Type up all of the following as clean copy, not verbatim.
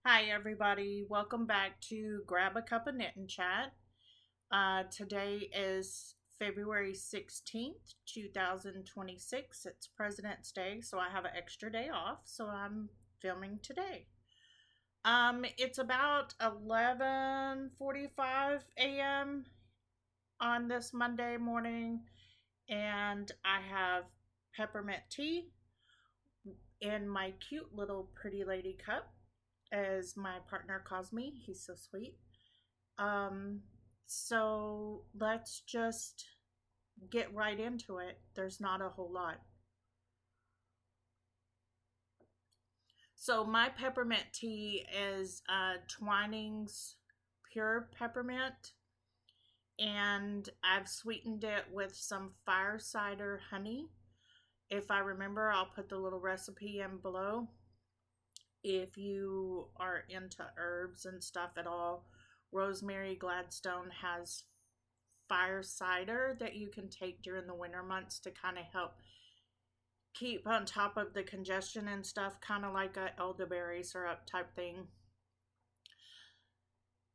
Hi, everybody. Welcome back to Grab a Cup of Knit and Chat. Today is February 16th, 2026. It's President's Day, so I have an extra day off, so I'm filming today. It's about 11:45 a.m. on this Monday morning, and I have peppermint tea in my cute little pretty lady cup, as my partner calls me. He's so sweet. Um, so let's just get right into it. There's not a whole lot. So my peppermint tea is Twining's pure peppermint, and I've sweetened it with some fire cider honey. If I remember, I'll put the little recipe in below. If you are into herbs and stuff at all, Rosemary Gladstone has fire cider that you can take during the winter months to kind of help keep on top of the congestion and stuff, kind of like a elderberry syrup type thing.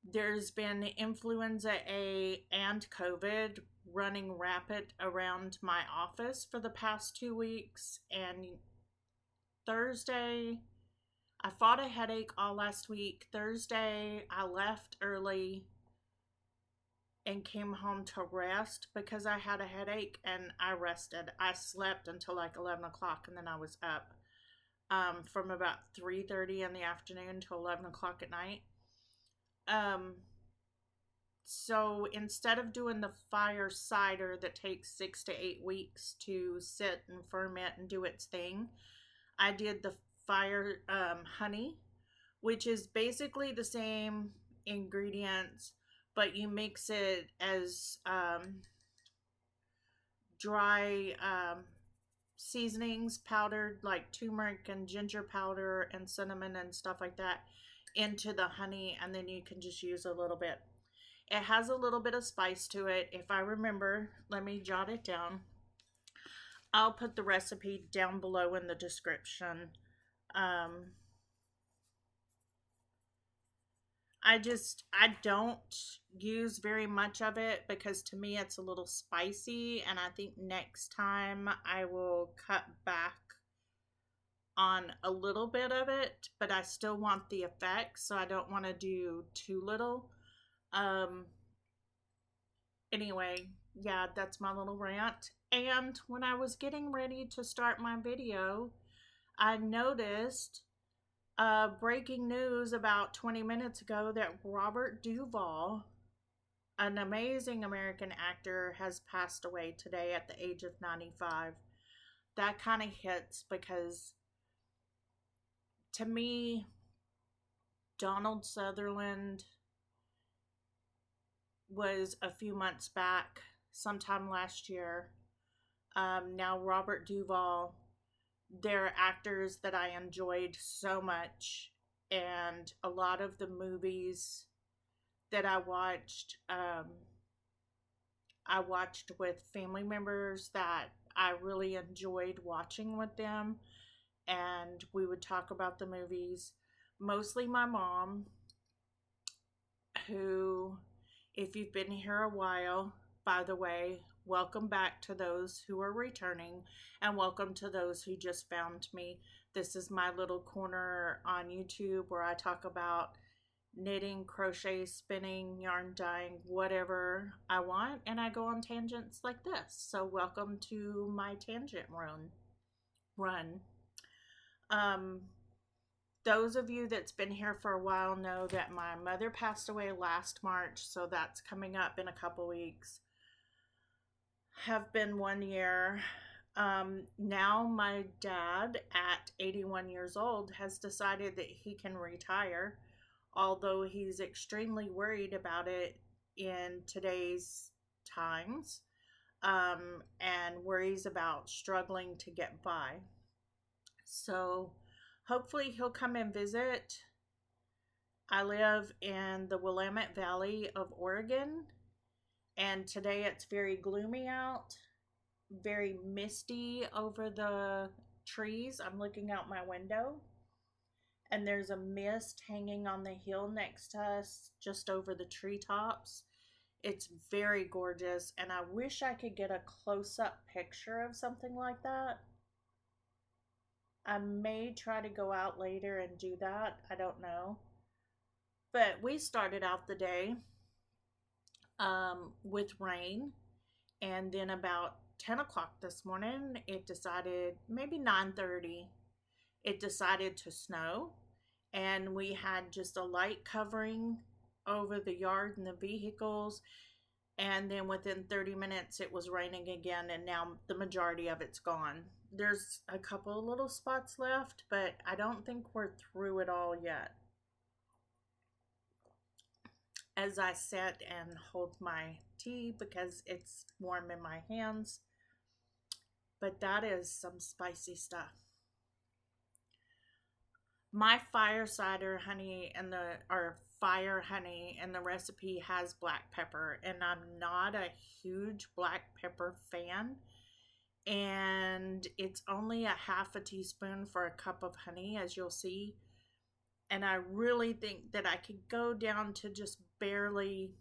There's been influenza A and COVID running rapid around my office for the past 2 weeks, and Thursday I fought a headache all last week. Thursday I left early and came home to rest because I had a headache, and I rested. I slept until like 11 o'clock, and then I was up from about 3:30 in the afternoon to 11 o'clock at night. So instead of doing the fire cider that takes 6 to 8 weeks to sit and ferment and do its thing, I did the fire honey, which is basically the same ingredients, but you mix it as dry seasonings, powdered like turmeric and ginger powder and cinnamon and stuff like that, into the honey, and then you can just use a little bit. It has a little bit of spice to it. If I remember, let me jot it down. I'll put the recipe down below in the description. I don't use very much of it because to me it's a little spicy, and I think next time I will cut back on a little bit of it, but I still want the effect, so I don't want to do too little. Um anyway, yeah, that's my little rant. And when I was getting ready to start my video, I noticed breaking news about 20 minutes ago that Robert Duvall, an amazing American actor, has passed away today at the age of 95. That kind of hits because to me, Donald Sutherland was a few months back, sometime last year. Now, Robert Duvall, they're actors that I enjoyed so much, and a lot of the movies that I watched with family members that I really enjoyed watching with them, and we would talk about the movies. Mostly my mom, who, if you've been here a while, by the way, welcome back to those who are returning, and welcome to those who just found me. This is my little corner on YouTube where I talk about knitting, crochet, spinning, yarn dyeing, whatever I want, and I go on tangents like this. So welcome to my tangent run. Those of you that's been here for a while know that my mother passed away last March, so that's coming up in a couple weeks. Have been 1 year. Now my dad, at 81 years old, has decided that he can retire, although he's extremely worried about it in today's times, and worries about struggling to get by. So hopefully he'll come and visit. I live in the Willamette Valley of Oregon, and today it's very gloomy out, very misty over the trees. I'm looking out my window, and there's a mist hanging on the hill next to us, just over the treetops. It's very gorgeous, and I wish I could get a close up picture of something like that. I may try to go out later and do that. I don't know. But we started out the day with rain, and then about 10 o'clock this morning, it decided, maybe 9:30, it decided to snow, and we had just a light covering over the yard and the vehicles, and then within 30 minutes it was raining again, and now the majority of it's gone. There's a couple of little spots left, but I don't think we're through it all yet. As I sit and hold my tea because it's warm in my hands, but that is some spicy stuff. My fire cider honey and fire honey and the recipe has black pepper, and I'm not a huge black pepper fan, and it's only a half a teaspoon for a cup of honey, as you'll see. And I really think that I could go down to just barely,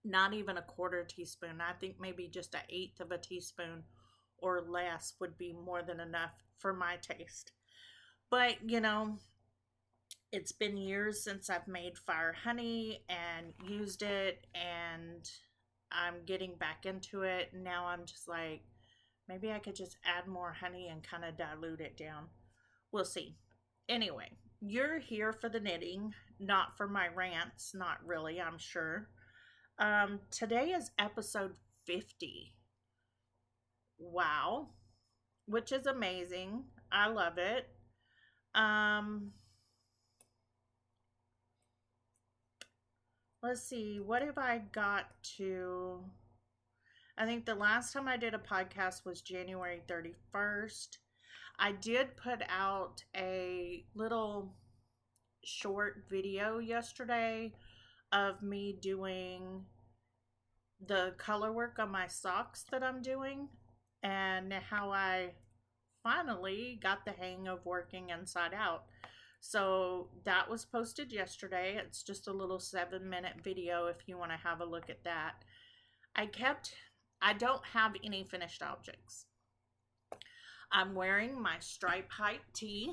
not even a quarter teaspoon. I think maybe just an eighth of a teaspoon or less would be more than enough for my taste. But, it's been years since I've made fire honey and used it, and I'm getting back into it. Now I'm just like, maybe I could just add more honey and kind of dilute it down. We'll see. Anyway, you're here for the knitting, not for my rants. Not really, I'm sure. Today is episode 50. Wow. Which is amazing. I love it. Let's see, what have I got to? I think the last time I did a podcast was January 31st. I did put out a little short video yesterday of me doing the color work on my socks that I'm doing, and how I finally got the hang of working inside out. So that was posted yesterday. It's just a little 7-minute video if you want to have a look at that. I don't have any finished objects. I'm wearing my stripe height tee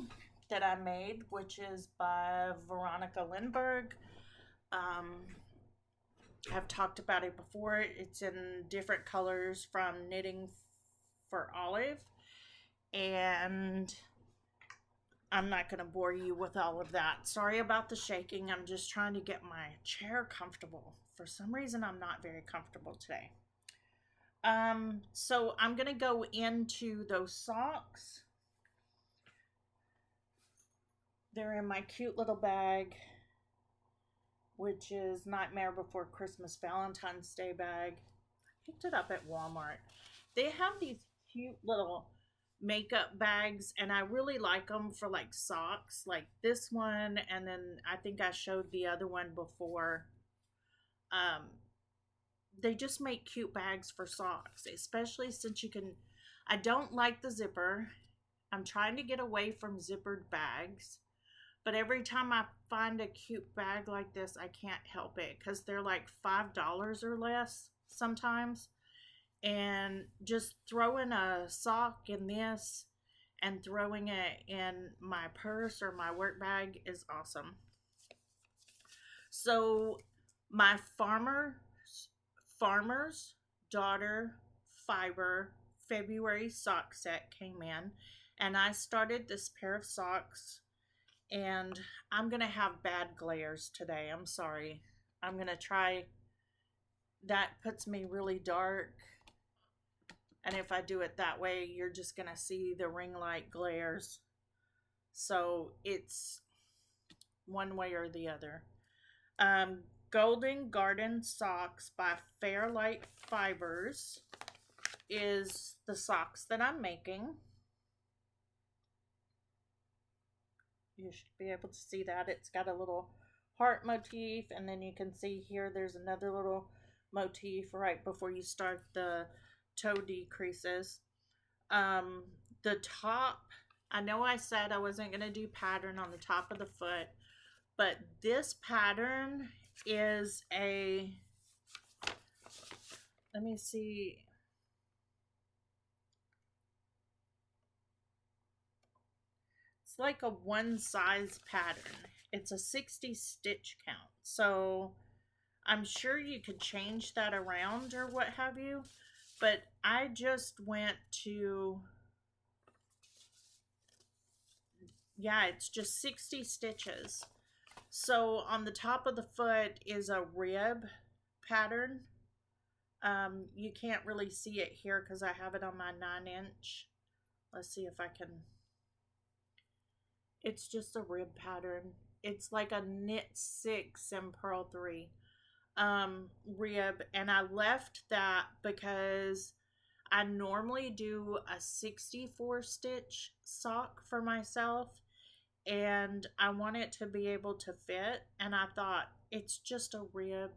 that I made, which is by Veronica Lindbergh. I've talked about it before. It's in different colors from Knitting for Olive, and I'm not going to bore you with all of that. Sorry about the shaking. I'm just trying to get my chair comfortable. For some reason, I'm not very comfortable today. So I'm going to go into those socks. They're in my cute little bag, which is Nightmare Before Christmas Valentine's Day bag. I picked it up at Walmart. They have these cute little makeup bags, and I really like them for like socks, like this one, and then I think I showed the other one before. They just make cute bags for socks, especially since you can. I don't like the zipper. I'm trying to get away from zippered bags, but every time I find a cute bag like this, I can't help it because they're like $5 or less sometimes. And just throwing a sock in this and throwing it in my purse or my work bag is awesome. So my Farmer's Daughter Fiber February sock set came in, and I started this pair of socks, and I'm going to have bad glares today. I'm sorry. I'm going to try. That puts me really dark. And if I do it that way, you're just going to see the ring light glares. So it's one way or the other. Golden Garden Socks by Fairlight Fibers is the socks that I'm making. You should be able to see that. It's got a little heart motif, and then you can see here there's another little motif right before you start the toe decreases. The top, I know I said I wasn't going to do pattern on the top of the foot, but this pattern is a, let me see. It's like a one size pattern. It's a 60 stitch count. So I'm sure you could change that around or what have you, but I just went to, yeah, it's just 60 stitches. So on the top of the foot is a rib pattern. You can't really see it here because I have it on my 9-inch. Let's see if I can. It's just a rib pattern. It's like a knit 6 and purl 3 rib, and I left that because I normally do a 64 stitch sock for myself, and I want it to be able to fit, and I thought it's just a rib,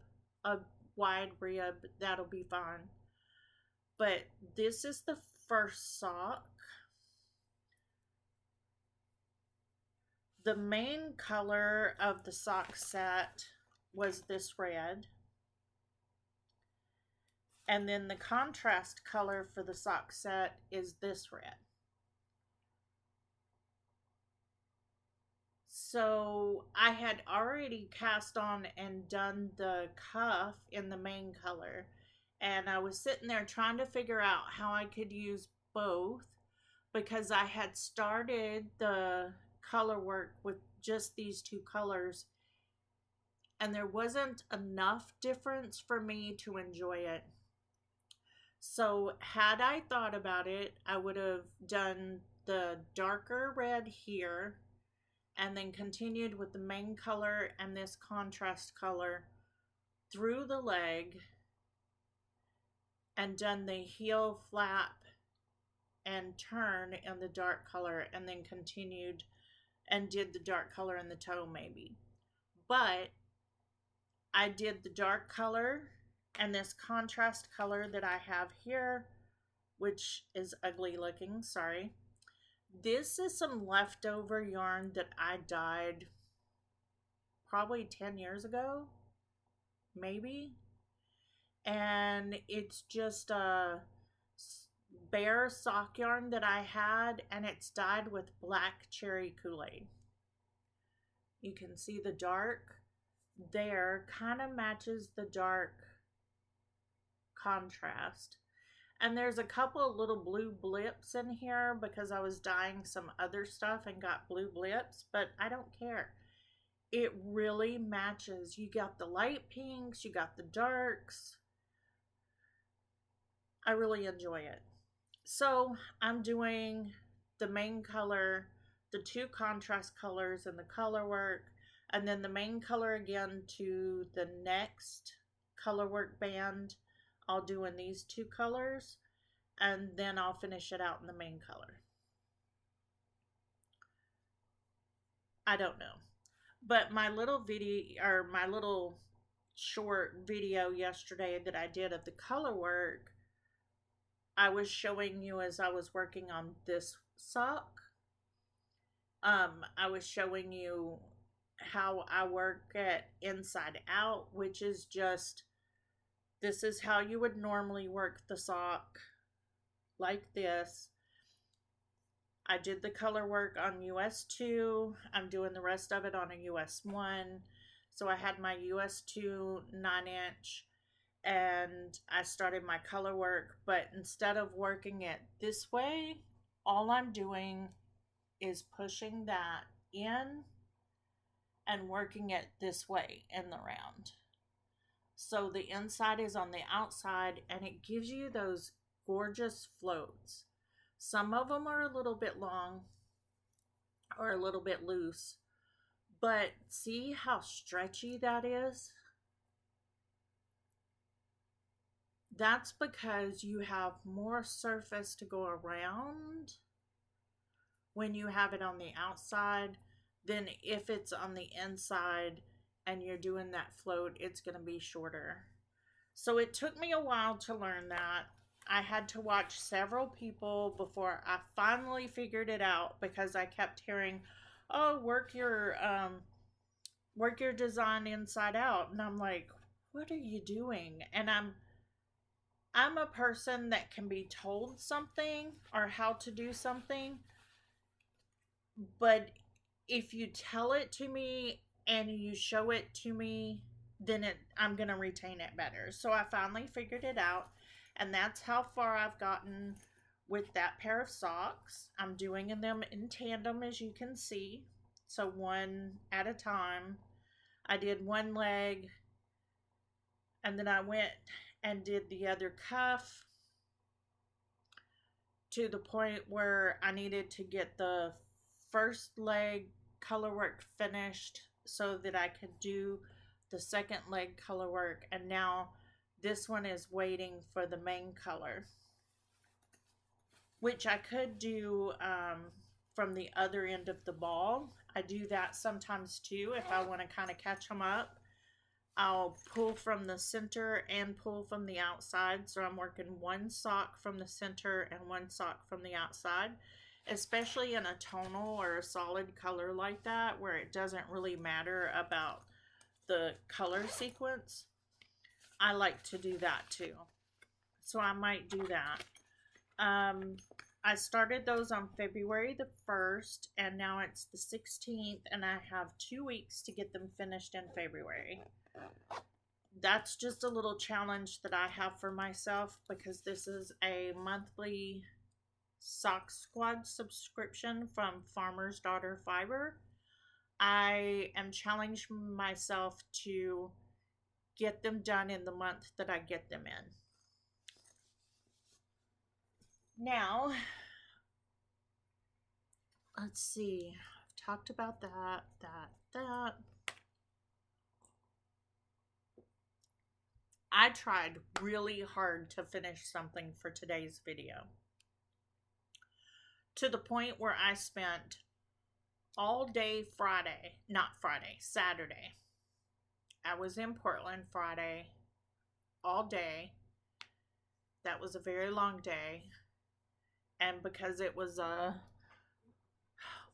a wide rib, that'll be fine. But this is the first sock. The main color of the sock set was this red. And then the contrast color for the sock set is this red. So I had already cast on and done the cuff in the main color. And I was sitting there trying to figure out how I could use both, because I had started the color work with just these two colors, and there wasn't enough difference for me to enjoy it. So had I thought about it, I would have done the darker red here and then continued with the main color and this contrast color through the leg and done the heel flap and turn in the dark color, and then continued and did the dark color in the toe maybe. But I did the dark color and this contrast color that I have here, which is ugly looking, sorry. This is some leftover yarn that I dyed probably 10 years ago, maybe. And it's just a bare sock yarn that I had, and it's dyed with black cherry Kool-Aid. You can see the dark there kind of matches the dark contrast. And there's a couple of little blue blips in here because I was dyeing some other stuff and got blue blips, but I don't care. It really matches. You got the light pinks, you got the darks. I really enjoy it. So I'm doing the main color, the two contrast colors and the color work, and then the main color again to the next color work band. I'll do in these two colors, and then I'll finish it out in the main color. I don't know. But my little video, or my little short video yesterday that I did of the color work, I was showing you as I was working on this sock. I was showing you how I work it inside out, which is just, this is how you would normally work the sock, like this. I did the color work on US 2. I'm doing the rest of it on a US 1. So I had my US 2 9-inch, and I started my color work, but instead of working it this way, all I'm doing is pushing that in and working it this way in the round. So the inside is on the outside, and it gives you those gorgeous floats. Some of them are a little bit long or a little bit loose, but see how stretchy that is? That's because you have more surface to go around when you have it on the outside than if it's on the inside and you're doing that float, it's going to be shorter. So it took me a while to learn that. I had to watch several people before I finally figured it out because I kept hearing, "Oh, work your design inside out." And I'm like, "What are you doing?" And I'm a person that can be told something or how to do something, but if you tell it to me and you show it to me, then I'm going to retain it better. So I finally figured it out, and that's how far I've gotten with that pair of socks. I'm doing them in tandem, as you can see. So one at a time. I did one leg, and then I went and did the other cuff to the point where I needed to get the first leg color work finished so that I could do the second leg color work. And now this one is waiting for the main color, which I could do from the other end of the ball. I do that sometimes too if I want to kind of catch them up. I'll pull from the center and pull from the outside. So I'm working one sock from the center and one sock from the outside, especially in a tonal or a solid color like that, where it doesn't really matter about the color sequence. I like to do that too. So I might do that. I started those on February the 1st, and now it's the 16th, and I have 2 weeks to get them finished in February. That's just a little challenge that I have for myself because this is a monthly Sock Squad subscription from Farmer's Daughter Fiber. I am challenging myself to get them done in the month that I get them in. Now, let's see. I've talked about that. I tried really hard to finish something for today's video, to the point where I spent all day Saturday. I was in Portland Friday all day. That was a very long day. And because it was a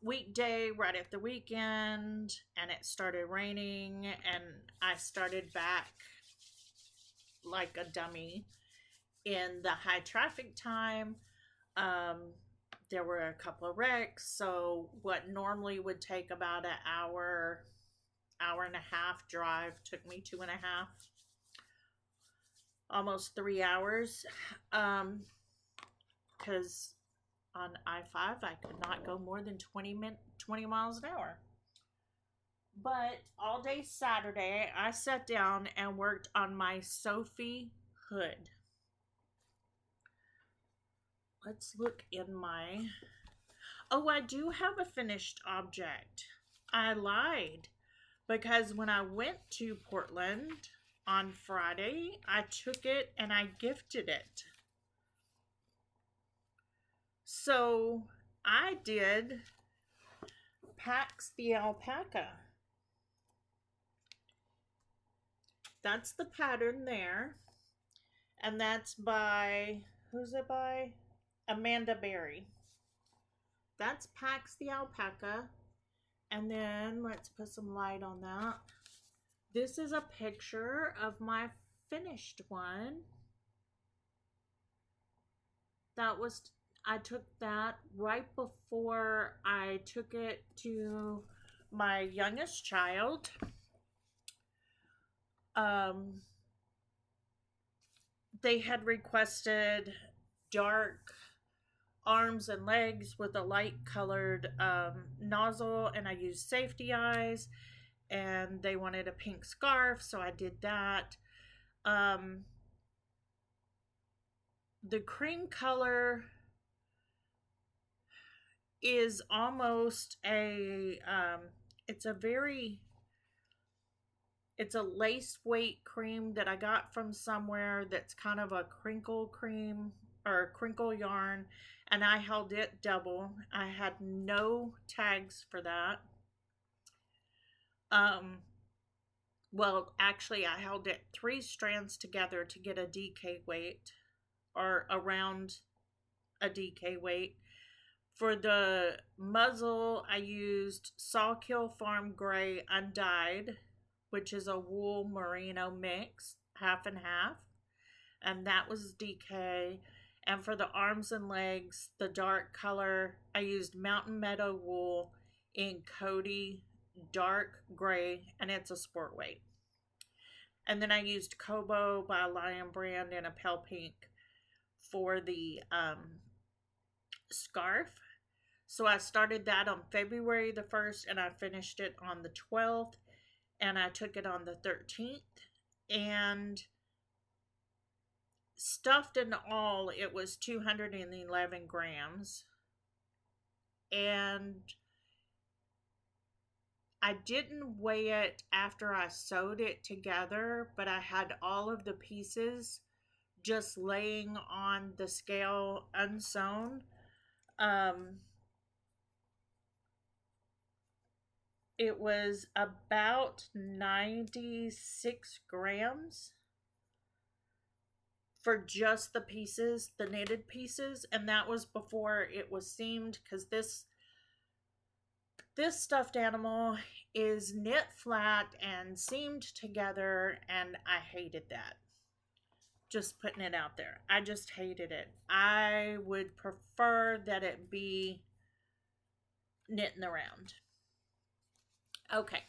weekday right at the weekend and it started raining and I started back like a dummy in the high traffic time, there were a couple of wrecks. So what normally would take about an hour and a half drive took me 2.5, almost 3 hours. Because on I-5 I could not go more than 20 miles an hour. But all day Saturday I sat down and worked on my Sophie Hood. Let's look in my... Oh, I do have a finished object. I lied, because when I went to Portland on Friday, I took it and I gifted it. So I did Pax the Alpaca. That's the pattern there. And that's by, who's it by? Amanda Berry. That's Pax the Alpaca. And then let's put some light on that. This is a picture of my finished one. I took that right before I took it to my youngest child. They had requested dark arms and legs with a light colored nozzle, and I used safety eyes, and they wanted a pink scarf, so I did that. The cream color is almost a it's a lace weight cream that I got from somewhere that's kind of a crinkle cream or a crinkle yarn, and I held it double. I had no tags for that. Well, actually I held it 3 strands together to get a DK weight. or around a DK weight. For the muzzle, I used Sawkill Farm Gray Undyed, which is a wool merino mix, half and half, and that was DK. And for the arms and legs, the dark color, I used Mountain Meadow wool in Cody dark gray, and it's a sport weight. And then I used Kobo by Lion Brand in a pale pink for the scarf. So I started that on February the 1st, and I finished it on the 12th, and I took it on the 13th. And stuffed in all, it was 211 grams. And I didn't weigh it after I sewed it together, but I had all of the pieces just laying on the scale unsewn. It was about 96 grams for just the pieces, the knitted pieces, and that was before it was seamed, because this stuffed animal is knit flat and seamed together, and I hated that. Just putting it out there. I just hated it. I would prefer that it be knitting around. Okay,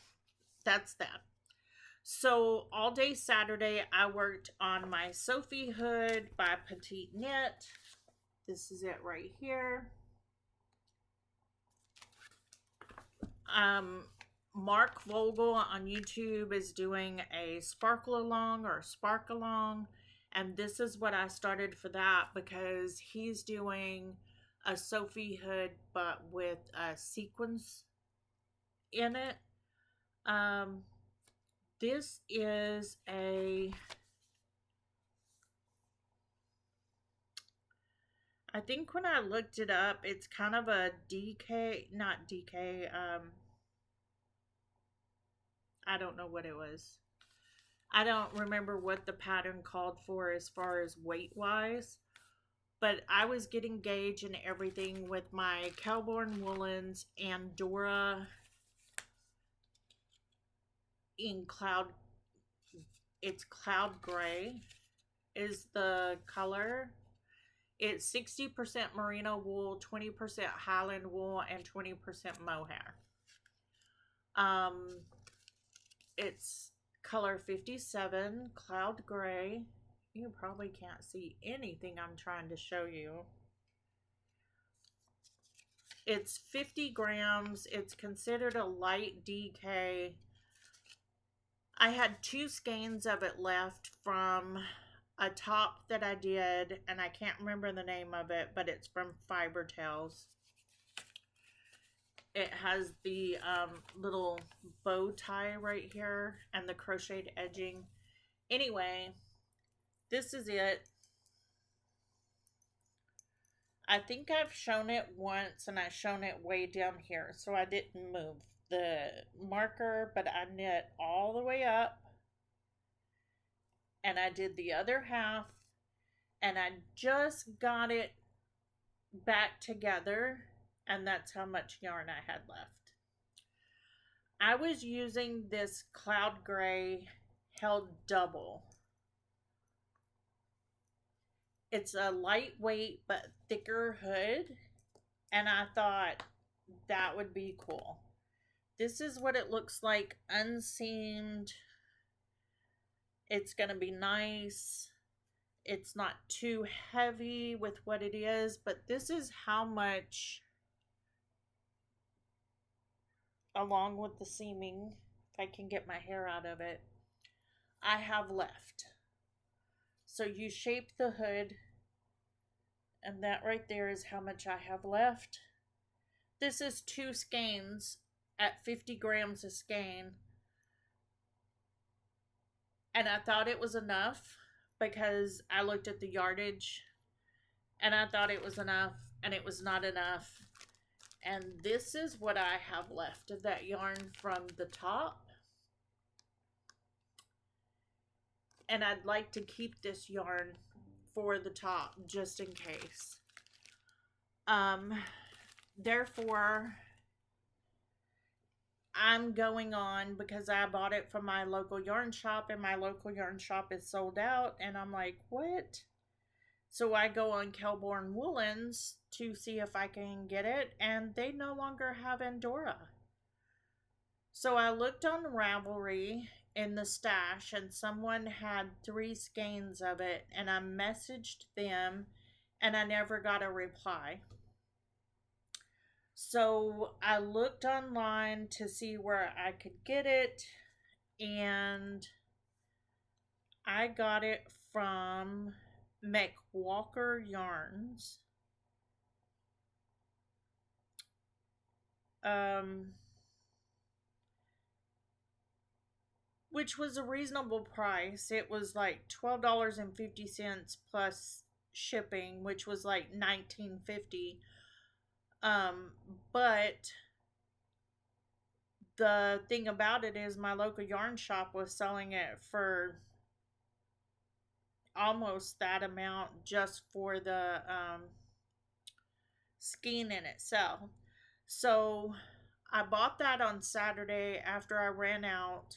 that's that. So all day Saturday, I worked on my Sophie Hood by Petite Knit. This is it right here. Mark Vogel on YouTube is doing a sparkle along or spark along, and this is what I started for that, because he's doing a Sophie Hood but with a sequins in it. This is I think when I looked it up, it's kind of a DK, not DK, I don't know what it was. I don't remember what the pattern called for as far as weight-wise, but I was getting gauge and everything with my Kelborn Woolens and Dora in cloud. It's cloud gray is the color. It's 60% merino wool, 20% Highland wool, and 20% mohair. It's color 57, cloud gray. You probably can't see anything I'm trying to show you. It's 50 grams. It's considered a light DK. I had 2 skeins of it left from a top that I did, and I can't remember the name of it, but it's from Fiber Tales. It has the little bow tie right here and the crocheted edging. Anyway, this is it. I think I've shown it once, and I've shown it way down here, so I didn't move the marker, but I knit all the way up, and I did the other half, and I just got it back together, and that's how much yarn I had left. I was using this cloud gray held double. It's a lightweight but thicker hood, and I thought that would be cool. This is what it looks like unseamed. It's going to be nice. It's not too heavy with what it is, but this is how much, along with the seaming, if I can get my hair out of it, I have left. So you shape the hood, and that right there is how much I have left. This is 2 skeins at 50 grams a skein. And I thought it was enough because I looked at the yardage and I thought it was enough, and it was not enough. And this is what I have left of that yarn from the top. And I'd like to keep this yarn for the top just in case. Therefore, I'm going on because I bought it from my local yarn shop and my local yarn shop is sold out. And I'm like, what? So I go on Kelborn Woolens to see if I can get it, and they no longer have Andorra. So I looked on Ravelry in the stash, and someone had 3 skeins of it, and I messaged them, and I never got a reply. So I looked online to see where I could get it, and I got it from McWalker Yarns. Which was a reasonable price. It was like $12.50 plus shipping, which was like $19.50. But the thing about it is my local yarn shop was selling it for almost that amount just for the skein in itself. So I bought that on Saturday after I ran out.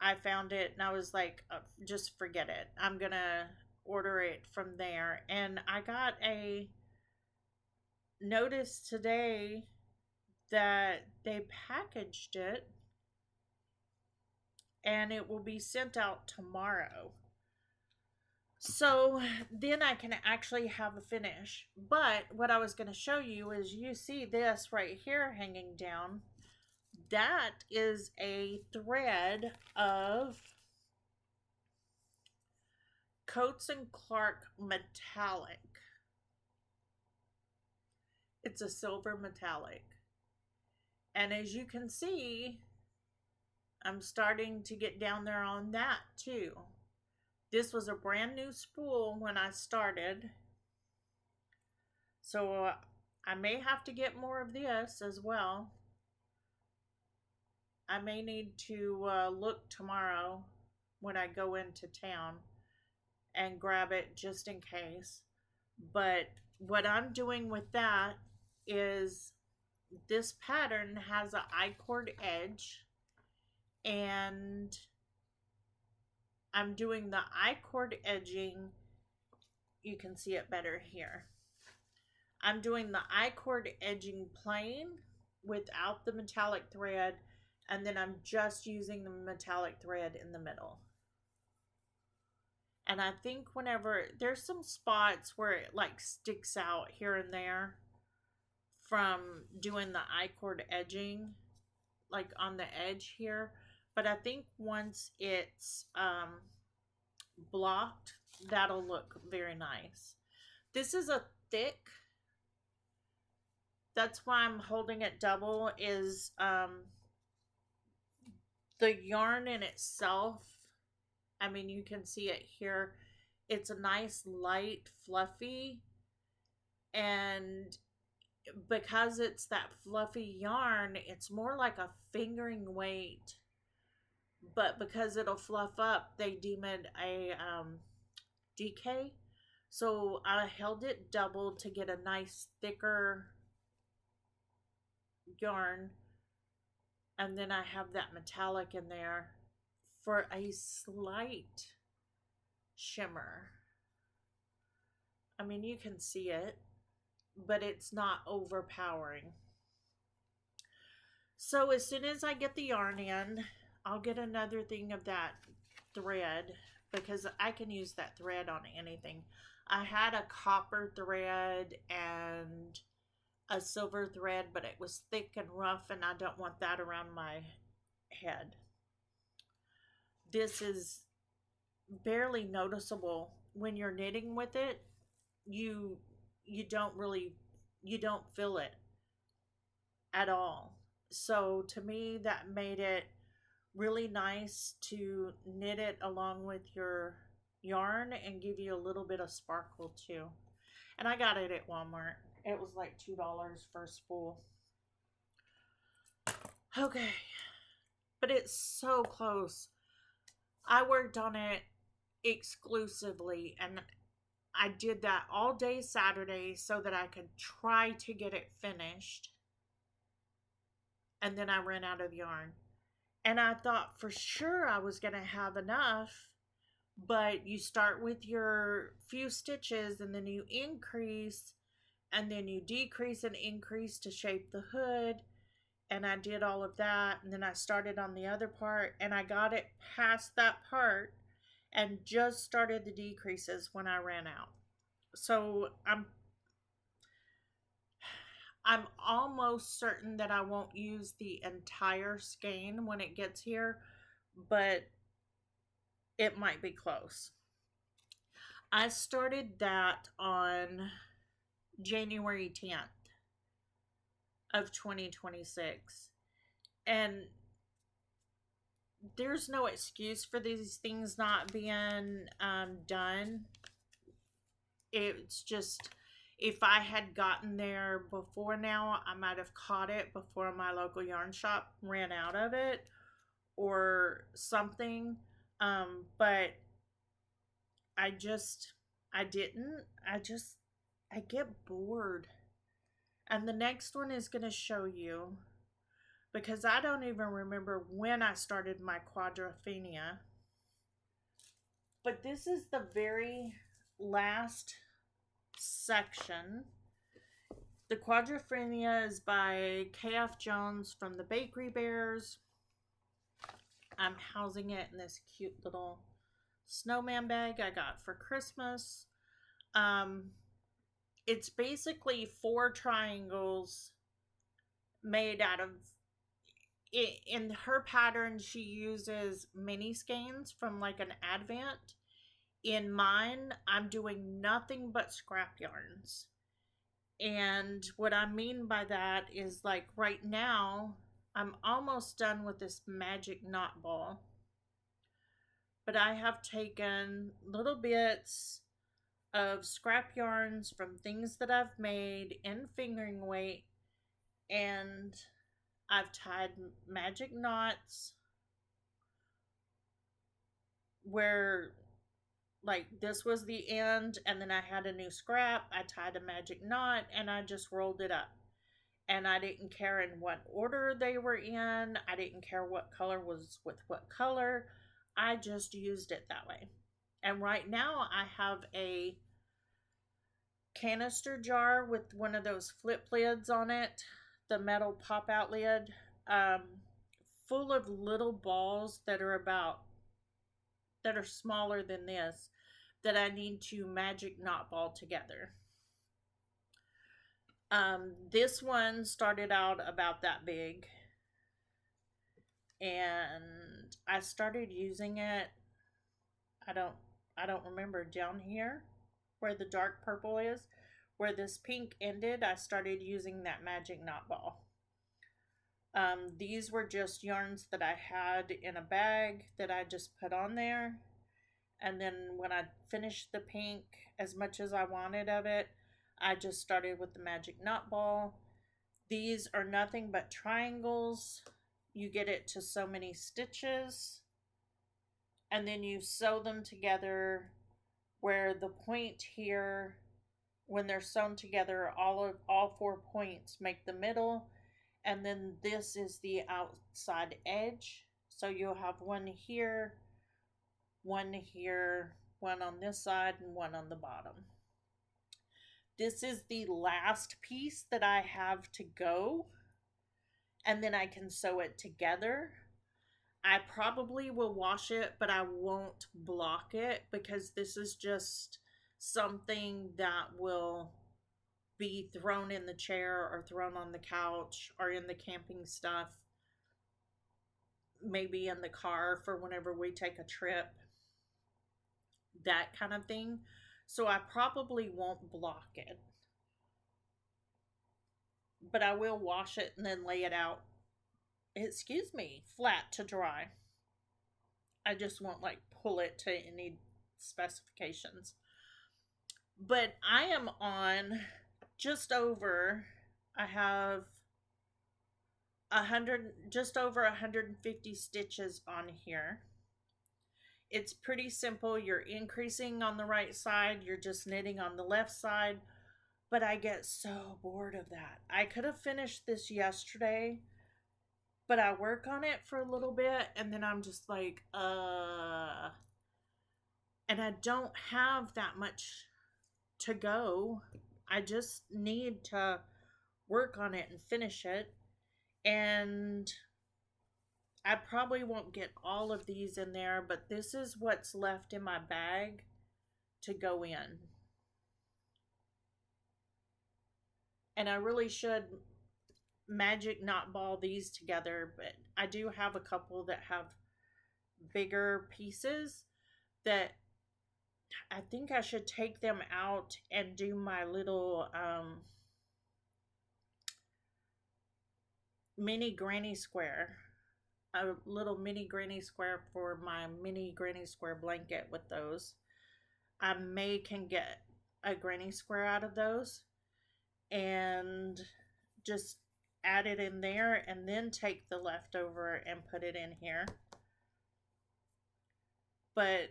I found it and I was like, just forget it. I'm going to order it from there. And I got a notice today that they packaged it and it will be sent out tomorrow. So then I can actually have a finish. But what I was going to show you is you see this right here hanging down. That is a thread of Coates and Clark metallic. It's a silver metallic. And as you can see, I'm starting to get down there on that too. This was a brand new spool when I started. So I may have to get more of this as well. I may need to look tomorrow when I go into town and grab it just in case. But what I'm doing with that is this pattern has an I-cord edge, and I'm doing the I-cord edging. You can see it better here. I'm doing the I-cord edging plain without the metallic thread, and then I'm just using the metallic thread in the middle. And I think whenever there's some spots where it like sticks out here and there from doing the I-cord edging, like on the edge here. But I think once it's blocked, that'll look very nice. This is a thick, that's why I'm holding it double, is the yarn in itself. I mean, you can see it here. It's a nice, light, fluffy, and because it's that fluffy yarn, it's more like a fingering weight. But because it'll fluff up, they deem it a DK. So I held it double to get a nice, thicker yarn. And then I have that metallic in there for a slight shimmer. I mean, you can see it, but it's not overpowering. So as soon as I get the yarn in, I'll get another thing of that thread, because I can use that thread on anything. I had a copper thread and a silver thread, but it was thick and rough, and I don't want that around my head. This is barely noticeable when you're knitting with it. You don't feel it at all. So to me, that made it really nice to knit it along with your yarn and give you a little bit of sparkle too. And I got it at Walmart. It was like $2 for a spool. Okay, but it's so close. I worked on it exclusively, and I did that all day Saturday so that I could try to get it finished. And then I ran out of yarn. And I thought for sure I was going to have enough, but you start with your few stitches and then you increase and then you decrease and increase to shape the hood. And I did all of that, and then I started on the other part, and I got it past that part and just started the decreases when I ran out. So I'm almost certain that I won't use the entire skein when it gets here, but it might be close. I started that on January 10th of 2026. And there's no excuse for these things not being done. It's just, if I had gotten there before now, I might have caught it before my local yarn shop ran out of it or something. But I didn't. I get bored. And the next one is going to show you, because I don't even remember when I started my Quadrophenia. But this is the very last section. The Quadrophenia is by K.F. Jones from the Bakery Bears. I'm housing it in this cute little snowman bag I got for Christmas. It's basically 4 triangles made out of, in her pattern she uses mini skeins from like an Advent. In mine, I'm doing nothing but scrap yarns. And what I mean by that is, like, right now I'm almost done with this magic knot ball, but I have taken little bits of scrap yarns from things that I've made in fingering weight, and I've tied magic knots where, like, this was the end and then I had a new scrap. I tied a magic knot and I just rolled it up. And I didn't care in what order they were in. I didn't care what color was with what color. I just used it that way. And right now I have a canister jar with one of those flip lids on it, the metal pop out lid, full of little balls that are smaller than this, that I need to magic knot ball together. This one started out about that big, and I started using it, I don't remember, down here where the dark purple is, where this pink ended, I started using that magic knot ball. These were just yarns that I had in a bag that I just put on there. And then when I finished the pink, as much as I wanted of it, I just started with the magic knot ball. These are nothing but triangles. You get it to so many stitches, and then you sew them together where the point here, when they're sewn together, all 4 points make the middle, and then this is the outside edge. So you'll have one here, one here, one on this side, and one on the bottom. This is the last piece that I have to go, and then I can sew it together. I probably will wash it, but I won't block it, because this is just something that will be thrown in the chair or thrown on the couch or in the camping stuff, maybe in the car for whenever we take a trip, that kind of thing. So I probably won't block it, but I will wash it and then lay it out, flat to dry. I just won't like pull it to any specifications. But I am on I have just over 150 stitches on here. It's pretty simple. You're increasing on the right side, you're just knitting on the left side. But I get so bored of that. I could have finished this yesterday, but I work on it for a little bit and then I'm just like, and I don't have that much to go. I just need to work on it and finish it. And I probably won't get all of these in there, but this is what's left in my bag to go in. And I really should magic knot ball these together, but I do have a couple that have bigger pieces that I think I should take them out and do my little mini granny square. A little mini granny square for my mini granny square blanket with those. I may can get a granny square out of those and just add it in there and then take the leftover and put it in here. But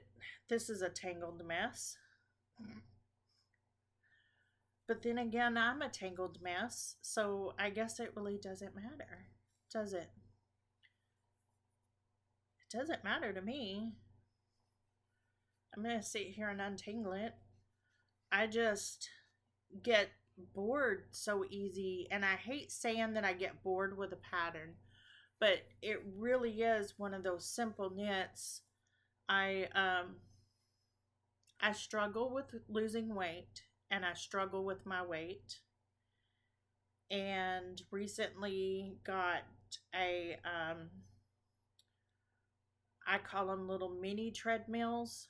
this is a tangled mess. But then again, I'm a tangled mess, so I guess it really doesn't matter, does it? It doesn't matter to me. I'm going to sit here and untangle it. I just get bored so easy, and I hate saying that I get bored with a pattern, but it really is one of those simple knits. I struggle with losing weight, and I struggle with my weight, and recently got a I call them little mini treadmills.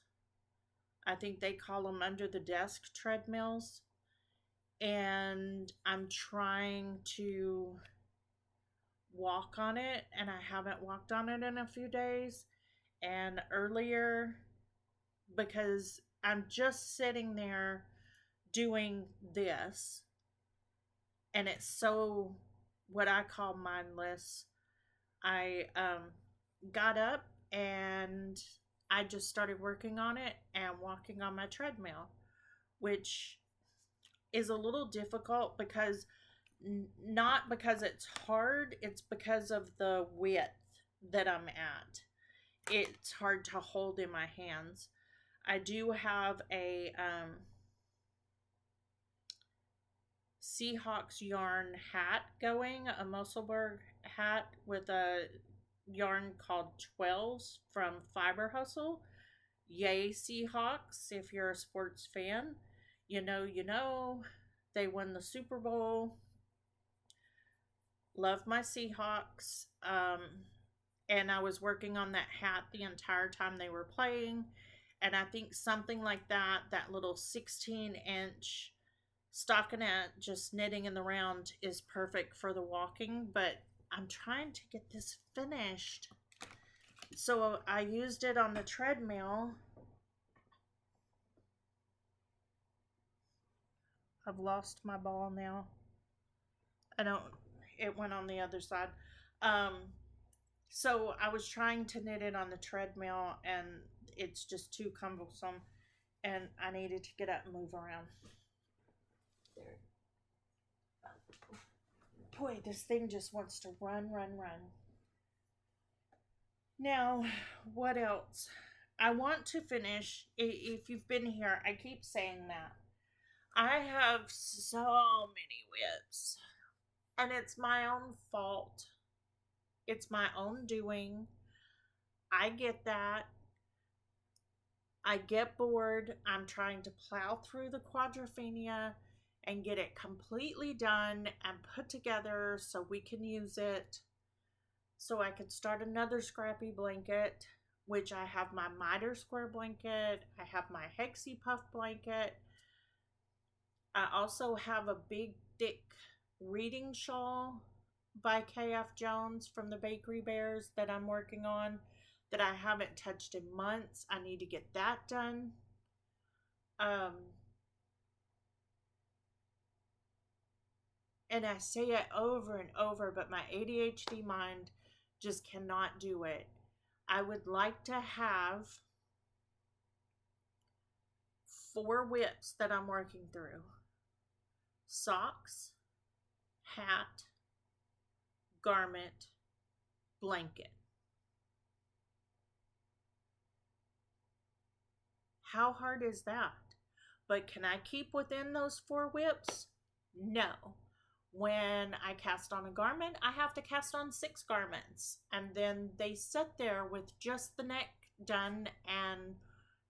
I think they call them under the desk treadmills. And I'm trying to walk on it, and I haven't walked on it in a few days. And earlier, because I'm just sitting there doing this, and it's so what I call mindless. I got up and I just started working on it and walking on my treadmill, which is a little difficult because not because it's hard, it's because of the width that I'm at. It's hard to hold in my hands. I do have a Seahawks yarn hat going, a Musselburgh hat with a yarn called 12s from Fiber Hustle. Yay, Seahawks! If you're a sports fan, you know, they won the Super Bowl. Love my Seahawks. And I was working on that hat the entire time they were playing. And I think something like that, that little 16-inch stockinette just knitting in the round is perfect for the walking. But I'm trying to get this finished. So I used it on the treadmill. I've lost my ball now. It went on the other side. So I was trying to knit it on the treadmill and it's just too cumbersome and I needed to get up and move around. Boy, this thing just wants to run. Now, what else? I want to finish, if you've been here, I keep saying that. I have so many whips, and it's my own fault. It's my own doing. I get that. I get bored. I'm trying to plow through the Quadrophenia and get it completely done and put together so we can use it. So I could start another scrappy blanket, which I have my miter square blanket. I have my hexie puff blanket. I also have a big, thick reading shawl by KF Jones from the Bakery Bears that I'm working on that I haven't touched in months. I need to get that done. And I say it over and over, but my ADHD mind just cannot do it. I would like to have 4 whips that I'm working through: socks, hat, garment, blanket. How hard is that? But can I keep within those 4 whips? No. When I cast on a garment, I have to cast on 6 garments. And then they sit there with just the neck done and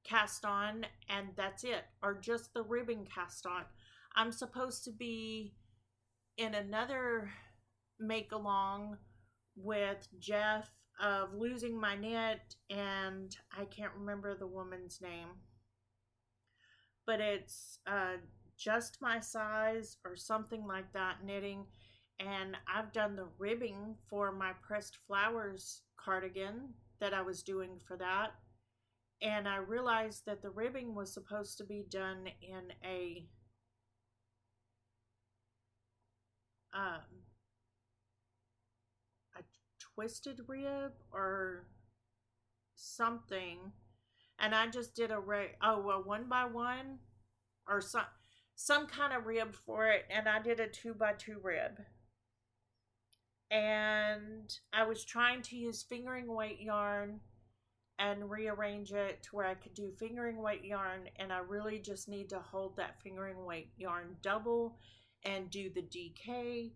cast on, and that's it. Or just the ribbing cast on. I'm supposed to be in another make along with Jeff of losing my knit, and I can't remember the woman's name, but it's just my size or something like that knitting. And I've done the ribbing for my pressed flowers cardigan that I was doing for that, and I realized that the ribbing was supposed to be done in a twisted rib or something, and I just did a 1x1 or some kind of rib for it, and I did a 2x2 rib. And I was trying to use fingering weight yarn and rearrange it to where I could do fingering weight yarn, and I really just need to hold that fingering weight yarn double and do the DK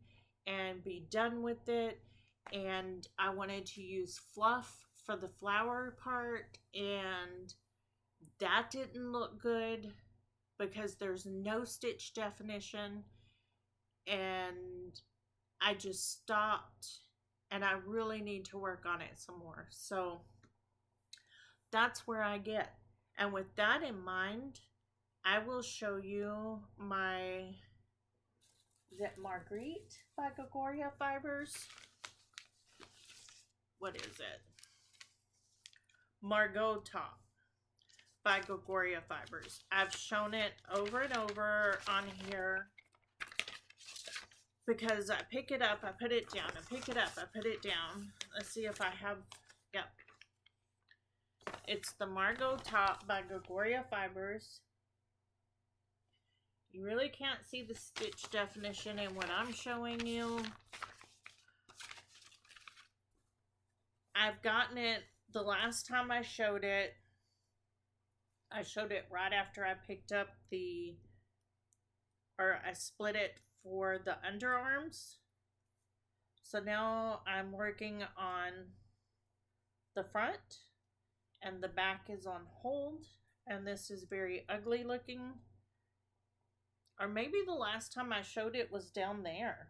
and be done with it. And I wanted to use fluff for the flower part, and that didn't look good because there's no stitch definition, and I just stopped, and I really need to work on it some more. So that's where I get. And with that in mind, I will show you my, is it Marguerite by Gregoria Fibers? What is it? Margot top by Gregoria Fibers. I've shown it over and over on here because I pick it up, I put it down, I pick it up, I put it down. Let's see if I have, yep. It's the Margot top by Gregoria Fibers. You really can't see the stitch definition in what I'm showing you. I've gotten it, the last time I showed it right after I picked up I split it for the underarms. So now I'm working on the front, and the back is on hold, and this is very ugly looking. Or maybe the last time I showed it was down there.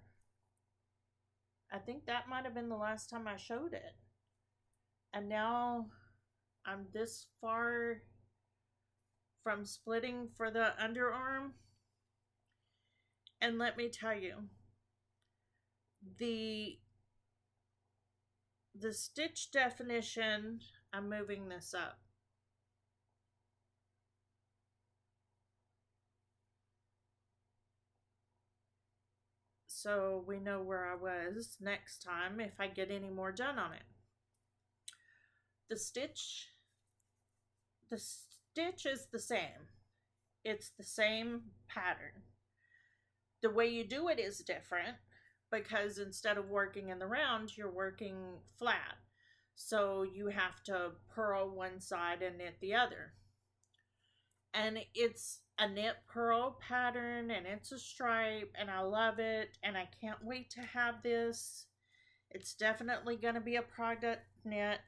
I think that might have been the last time I showed it. And now I'm this far from splitting for the underarm. And let me tell you, the stitch definition, I'm moving this up. So we know where I was next time if I get any more done on it. The stitch is the same. It's the same pattern. The way you do it is different because instead of working in the round, you're working flat. So you have to purl one side and knit the other. And it's a knit purl pattern, and it's a stripe, and I love it, and I can't wait to have this. It's definitely going to be a product knit.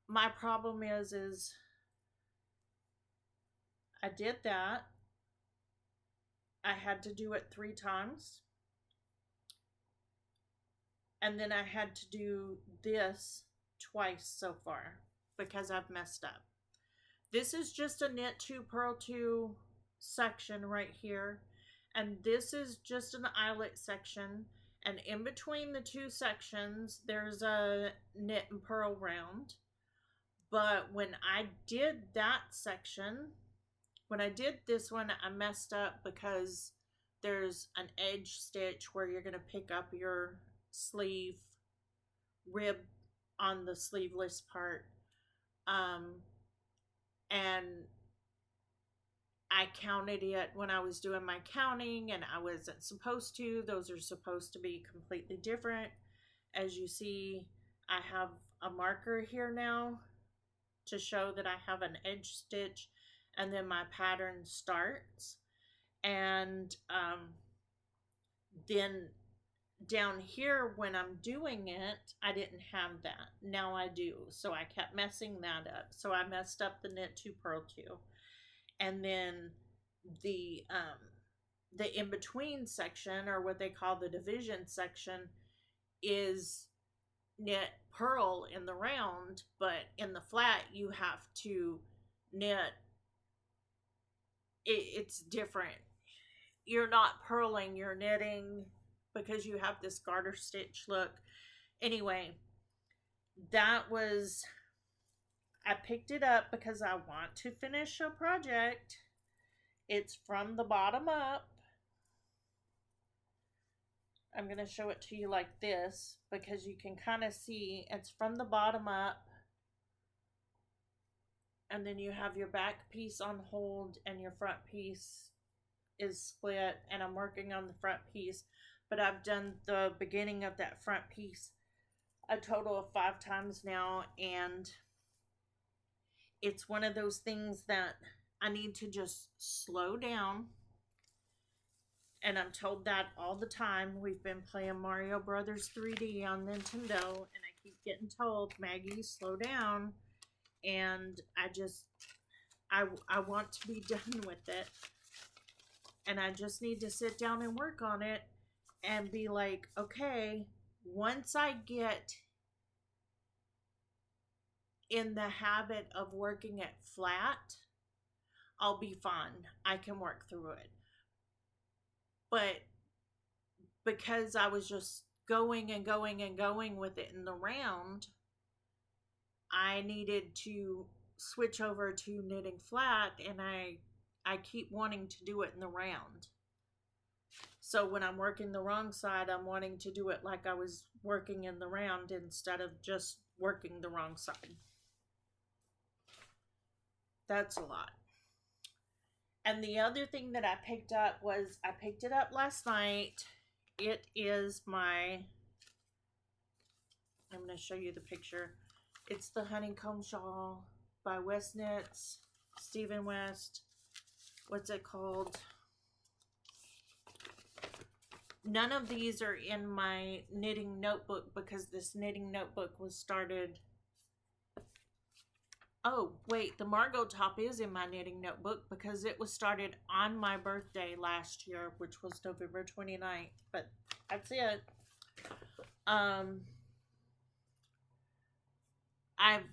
My problem is I did that. I had to do it 3 times. And then I had to do this twice so far because I've messed up. This is just a knit 2 purl 2 section right here. And this is just an eyelet section. And in between the 2 sections, there's a knit and purl round. But when I did that section, when I did this one, I messed up because there's an edge stitch where you're going to pick up your sleeve rib on the sleeveless part. and I counted it when I was doing my counting, and I wasn't supposed to. Those are supposed to be completely different. As you see, I have a marker here now to show that I have an edge stitch, and then my pattern starts. And then down here when I'm doing it, I didn't have that. Now I do. So I kept messing that up. So I messed up the knit 2 purl 2. And then the in between section, or what they call the division section, is knit purl in the round, but in the flat you have to knit it's different. You're not purling, you're knitting, because you have this garter stitch look. Anyway, that was, I picked it up because I want to finish a project. It's from the bottom up. I'm going to show it to you like this because you can kind of see it's from the bottom up. And then you have your back piece on hold and your front piece is split, and I'm working on the front piece, but I've done the beginning of that front piece a total of 5 times now, and it's one of those things that I need to just slow down. And I'm told that all the time. We've been playing Mario Brothers 3D on Nintendo, and I keep getting told, Maggie, slow down. And I want to be done with it. And I just need to sit down and work on it and be like, okay, once I get in the habit of working it flat, I'll be fine. I can work through it. But because I was just going and going and going with it in the round, I needed to switch over to knitting flat, and I keep wanting to do it in the round. So when I'm working the wrong side, I'm wanting to do it like I was working in the round instead of just working the wrong side. That's a lot. And the other thing that I picked up was, I picked it up last night. It is my, I'm going to show you the picture. It's the Honeycomb Shawl by West Knits, Stephen West. What's it called? None of these are in my knitting notebook because this knitting notebook was started. Oh, wait, the Margot top is in my knitting notebook because it was started on my birthday last year, which was November 29th. But that's it. I've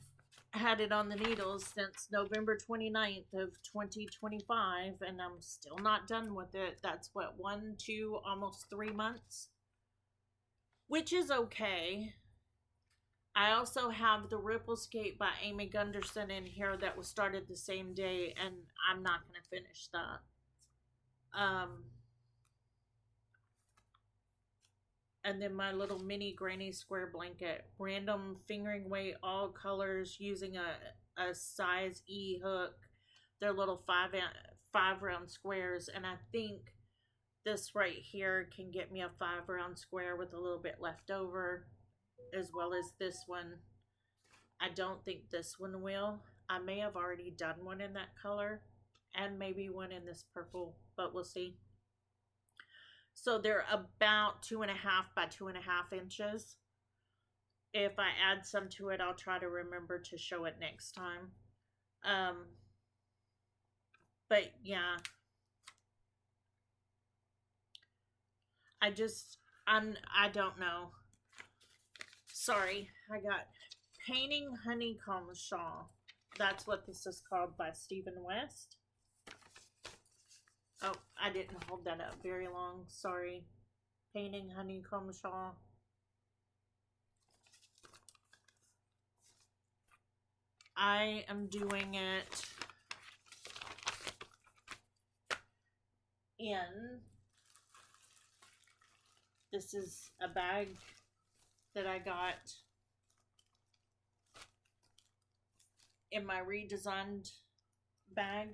had it on the needles since November 29th of 2025, and I'm still not done with it. That's what, 1, 2, almost 3 months, which is okay. I also have the Ripple Skate by Amy Gunderson in here that was started the same day, and I'm not going to finish that. And then my little mini granny square blanket, random fingering weight, all colors, using a size E hook. They're little 5 round squares, and I think this right here can get me a 5 round square with a little bit left over, as well as this one. I don't think this one will. I may have already done one in that color, and maybe one in this purple, but we'll see. So they're about 2.5 by 2.5 inches. If I add some to it, I'll try to remember to show it next time. But yeah, I don't know. Sorry, I got Painting Honeycomb Shawl. That's what this is called, by Stephen West. Oh, I didn't hold that up very long. Sorry. Painting Honeycomb Shawl. I am doing it in, this is a bag that I got in my redesigned bag.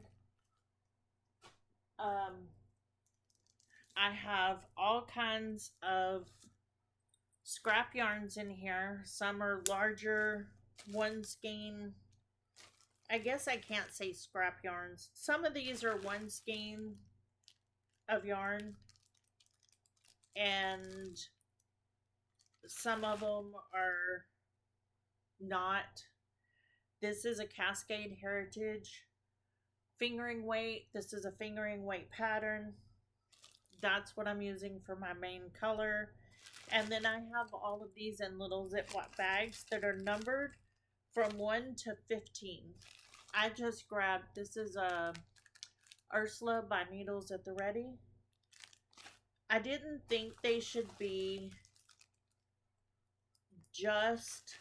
Um, I have all kinds of scrap yarns in here. Some are larger, one skein. I guess I can't say scrap yarns. Some of these are one skein of yarn, and some of them are not. This is a Cascade Heritage fingering weight. This is a fingering weight pattern. That's what I'm using for my main color. And then I have all of these in little Ziploc bags that are numbered from 1 to 15. I just grabbed, this is a Ursula by Needles at the Ready. I didn't think they should be just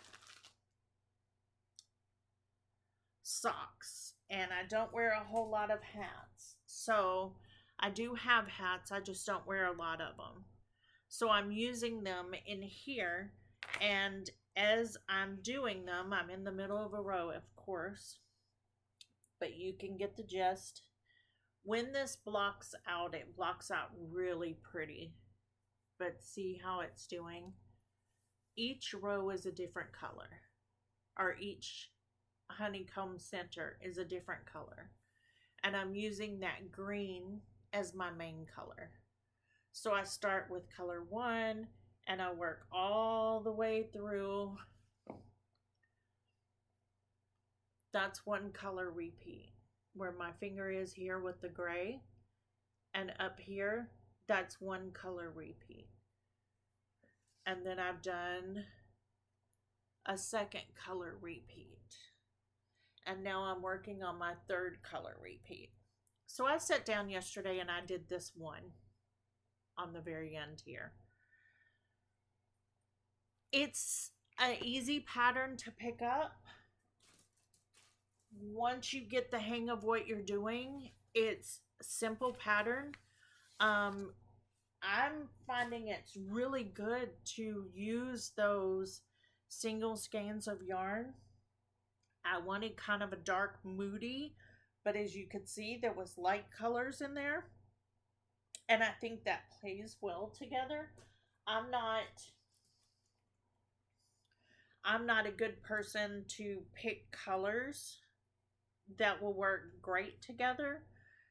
socks, and I don't wear a whole lot of hats. So I do have hats, I just don't wear a lot of them. So I'm using them in here, and as I'm doing them, I'm in the middle of a row, of course, but you can get the gist. When this blocks out, it blocks out really pretty, but see how it's doing? Each row is a different color, or each honeycomb center is a different color, and I'm using that green as my main color. So I start with color 1 and I work all the way through. That's one color repeat, where my finger is here with the gray, and up here, that's one color repeat. And then I've done a second color repeat. And now I'm working on my third color repeat. So I sat down yesterday and I did this one on the very end here. It's an easy pattern to pick up. Once you get the hang of what you're doing, it's a simple pattern. I'm finding it's really good to use those single skeins of yarn. I wanted kind of a dark moody, but as you could see, there was light colors in there. And I think that plays well together. I'm not a good person to pick colors that will work great together.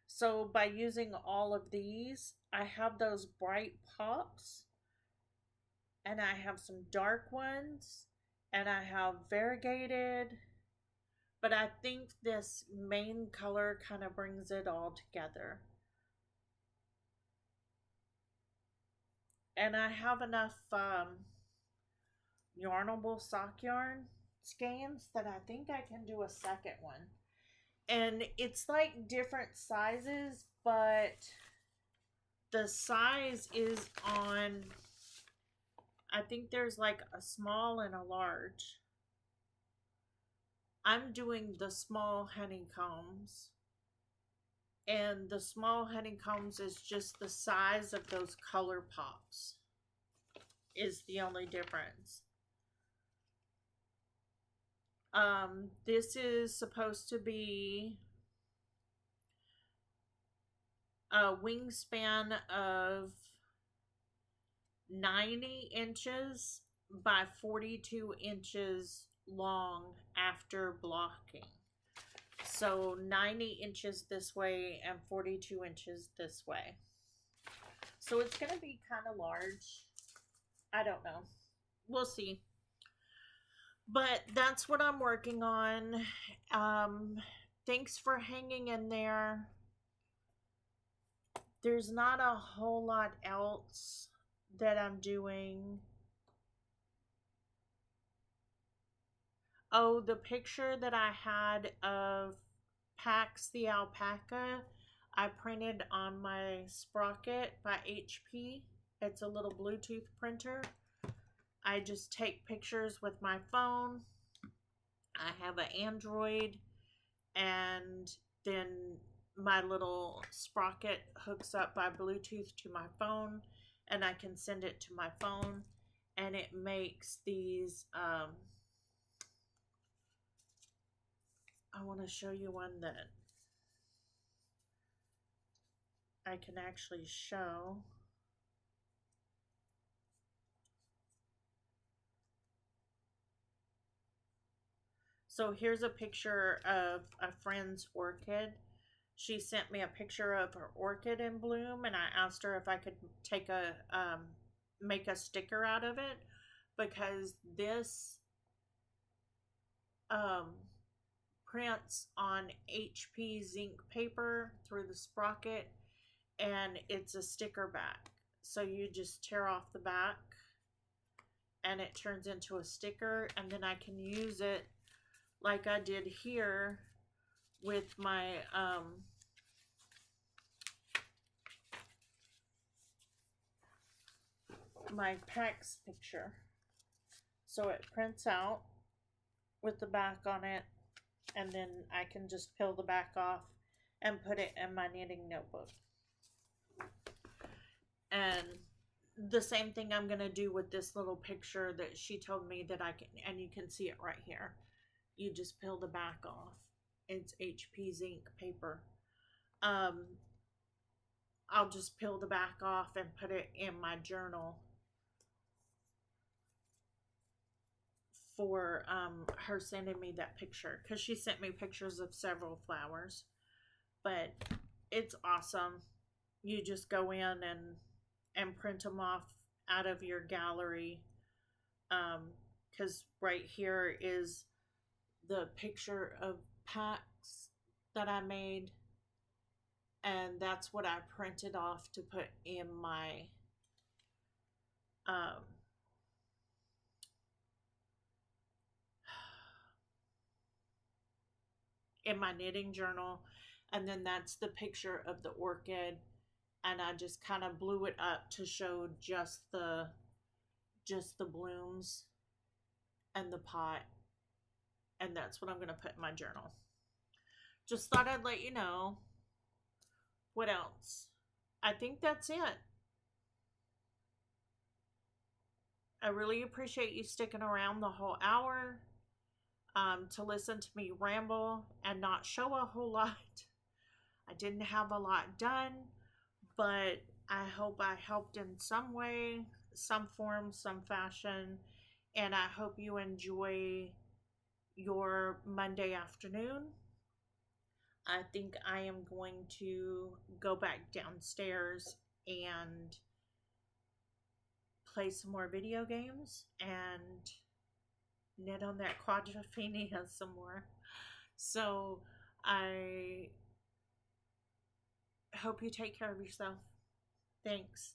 So by using all of these, I have those bright pops, and I have some dark ones, and I have variegated, but I think this main color kind of brings it all together. And I have enough yarnable sock yarn skeins that I think I can do a second one. And it's like different sizes, but the size is on, I think there's like a small and a large. I'm doing the small honeycombs, and the small honeycombs is just the size of those color pops is the only difference. This is supposed to be a wingspan of 90 inches by 42 inches long after blocking. So 90 inches this way and 42 inches this way. So it's going to be kind of large. I don't know. We'll see. But that's what I'm working on. Thanks for hanging in there. There's not a whole lot else that I'm doing. Oh, the picture that I had of Pax the alpaca, I printed on my Sprocket by HP. It's a little Bluetooth printer. I just take pictures with my phone. I have an Android, and then my little Sprocket hooks up by Bluetooth to my phone, and I can send it to my phone, and it makes these, I want to show you one that I can actually show. So here's a picture of a friend's orchid. She sent me a picture of her orchid in bloom, and I asked her if I could take a make a sticker out of it, because this um, prints on HP zinc paper through the sprocket, and it's a sticker back. So you just tear off the back and it turns into a sticker, and then I can use it like I did here with my my PAX picture. So it prints out with the back on it, and then I can just peel the back off and put it in my knitting notebook. And the same thing I'm going to do with this little picture that she told me that I can, and you can see it right here. You just peel the back off. It's HP zinc paper. I'll just peel the back off and put it in my journal for her sending me that picture, because she sent me pictures of several flowers. But it's awesome. You just go in and print them off out of your gallery, because right here is the picture of packs that I made, and that's what I printed off to put in my knitting journal. And then that's the picture of the orchid, and I just kind of blew it up to show just the blooms and the pot, and that's what I'm going to put in my journal. Just thought I'd let you know. What else? I think that's it. I really appreciate you sticking around the whole hour to listen to me ramble and not show a whole lot. I didn't have a lot done, but I hope I helped in some way, some form, some fashion, and I hope you enjoy your Monday afternoon. I think I am going to go back downstairs and play some more video games and knit on that Quadrophenia some more. So I hope you take care of yourself. Thanks.